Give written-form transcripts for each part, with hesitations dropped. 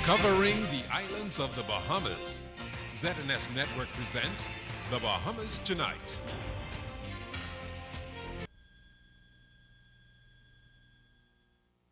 Covering the islands of the Bahamas, ZNS Network presents The Bahamas Tonight.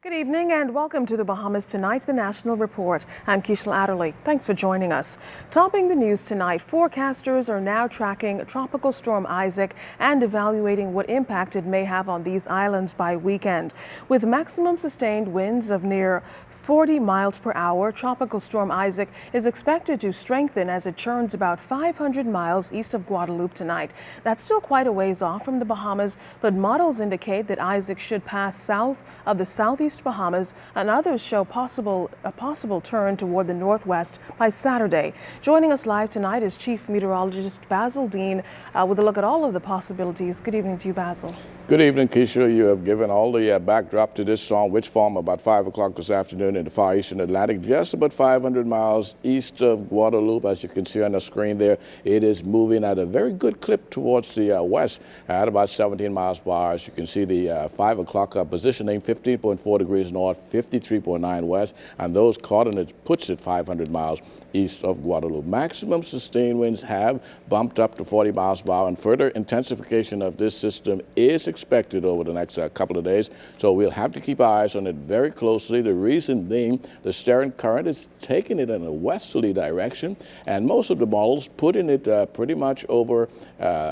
Good evening and welcome to the Bahamas Tonight, the National Report. I'm Keishla Adderley. Thanks for joining us. Topping the news tonight, forecasters are now tracking Tropical Storm Isaac and evaluating what impact it may have on these islands by weekend. With maximum sustained winds of near 40 miles per hour, Tropical Storm Isaac is expected to strengthen as it churns about 500 miles east of Guadeloupe tonight. That's still quite a ways off from the Bahamas, but models indicate that Isaac should pass south of the southeast Bahamas, and others show a possible turn toward the northwest by Saturday. Joining us live tonight is Chief Meteorologist Basil Dean with a look at all of the possibilities. Good evening to you, Basil. Good evening, Keisha. You have given all the backdrop to this storm, which formed about 5 o'clock this afternoon in the far eastern Atlantic, just about 500 miles east of Guadeloupe. As you can see on the screen there, it is moving at a very good clip towards the west at about 17 miles per hour. As you can see, the 5 o'clock positioning, 15.4 degrees north, 53.9 west, and those coordinates puts it 500 miles east of Guadeloupe. Maximum sustained winds have bumped up to 40 miles per hour, and further intensification of this system is expected over the next couple of days. So we'll have to keep our eyes on it very closely. The reason being, the steering current is taking it in a westerly direction, and most of the models putting it pretty much over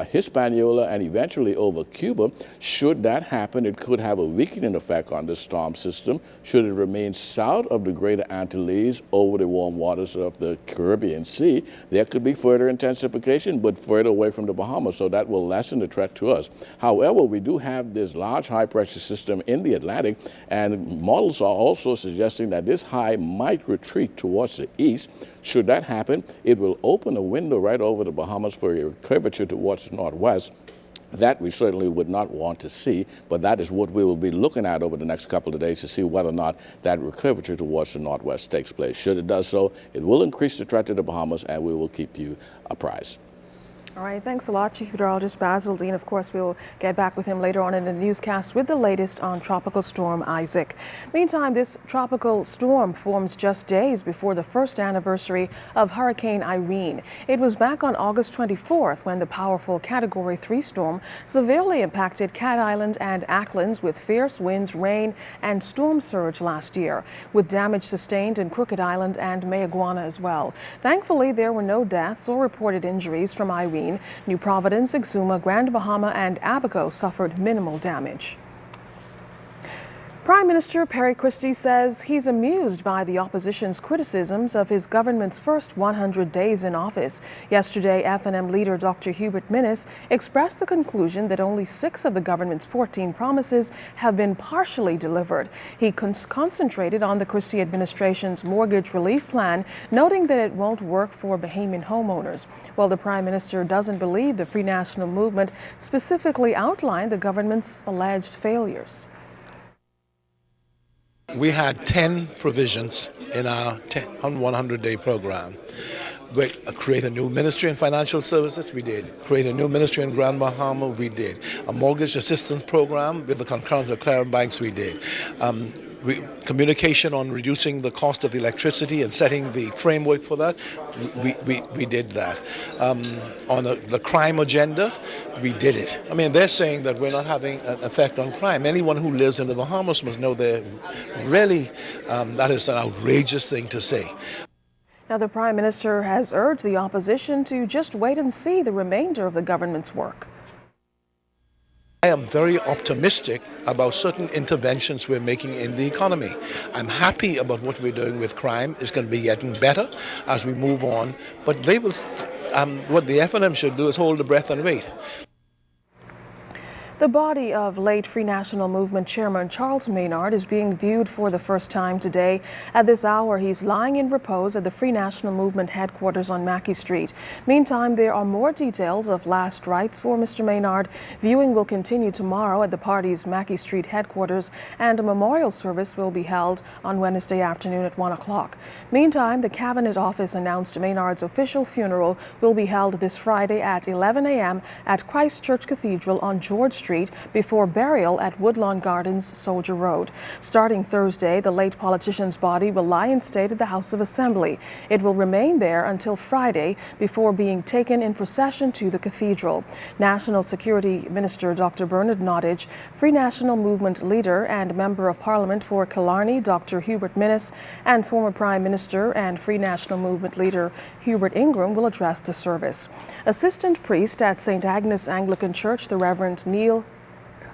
Hispaniola and eventually over Cuba. Should that happen, it could have a weakening effect on the storm system. Should it remain south of the Greater Antilles over the warm waters of the Caribbean Sea, there could be further intensification, but further away from the Bahamas, so that will lessen the threat to us. However, we do have this large high-pressure system in the Atlantic, and models are also suggesting that this high might retreat towards the east. Should that happen, it will open a window right over the Bahamas for a curvature towards the northwest. That we certainly would not want to see, but that is what we will be looking at over the next couple of days to see whether or not that curvature towards the northwest takes place. Should it does so, it will increase the threat to the Bahamas, and we will keep you apprised. All right, thanks a lot, Chief Meteorologist Basil Dean. Of course, we'll get back with him later on in the newscast with the latest on Tropical Storm Isaac. Meantime, this tropical storm forms just days before the first anniversary of Hurricane Irene. It was back on August 24th when the powerful Category 3 storm severely impacted Cat Island and Acklins with fierce winds, rain, and storm surge last year, with damage sustained in Crooked Island and Mayaguana as well. Thankfully, there were no deaths or reported injuries from Irene. New Providence, Exuma, Grand Bahama, and Abaco suffered minimal damage. Prime Minister Perry Christie says he's amused by the opposition's criticisms of his government's first 100 days in office. Yesterday, F&M leader Dr. Hubert Minnis expressed the conclusion that only 6 of the government's 14 promises have been partially delivered. He concentrated on the Christie administration's mortgage relief plan, noting that it won't work for Bahamian homeowners. While the Prime Minister doesn't believe the Free National Movement specifically outlined the government's alleged failures. We had 10 provisions in our 100-day program. Create a new ministry in financial services, we did. Create a new ministry in Grand Bahama, we did. A mortgage assistance program with the concurrence of clearing banks, we did. Communication on reducing the cost of electricity and setting the framework for that, we did that. On the crime agenda, we did it. I mean, they're saying that we're not having an effect on crime. Anyone who lives in the Bahamas must know they're really, that is an outrageous thing to say. Now, the Prime Minister has urged the opposition to just wait and see the remainder of the government's work. I am very optimistic about certain interventions we're making in the economy. I'm happy about what we're doing with crime. It's going to be getting better as we move on. But they will, what the F&M should do is hold the breath and wait. The body of late Free National Movement Chairman Charles Maynard is being viewed for the first time today. At this hour, he's lying in repose at the Free National Movement headquarters on Mackey Street. Meantime, there are more details of last rites for Mr. Maynard. Viewing will continue tomorrow at the party's Mackey Street headquarters, and a memorial service will be held on Wednesday afternoon at 1 o'clock. Meantime, the Cabinet Office announced Maynard's official funeral will be held this Friday at 11 a.m. at Christ Church Cathedral on George Street before burial at Woodlawn Gardens, Soldier Road. Starting Thursday, the late politician's body will lie in state at the House of Assembly. It will remain there until Friday before being taken in procession to the cathedral. National Security Minister Dr. Bernard Nottage, Free National Movement leader and Member of Parliament for Killarney, Dr. Hubert Minnis, and former Prime Minister and Free National Movement leader Hubert Ingram will address the service. Assistant priest at St. Agnes Anglican Church, the Reverend Neil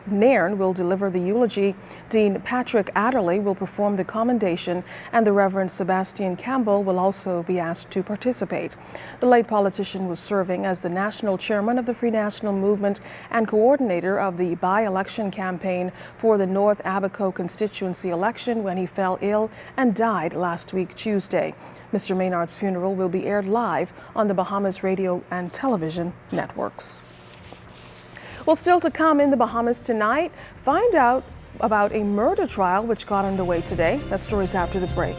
Nairn, will deliver the eulogy. Dean Patrick Adderley will perform the commendation, and the Reverend Sebastian Campbell will also be asked to participate. The late politician was serving as the national chairman of the Free National Movement and coordinator of the by-election campaign for the North Abaco constituency election when he fell ill and died last week Tuesday. Mr. Maynard's funeral will be aired live on the Bahamas radio and television networks. Well, still to come in the Bahamas tonight, find out about a murder trial which got underway today. That story's after the break.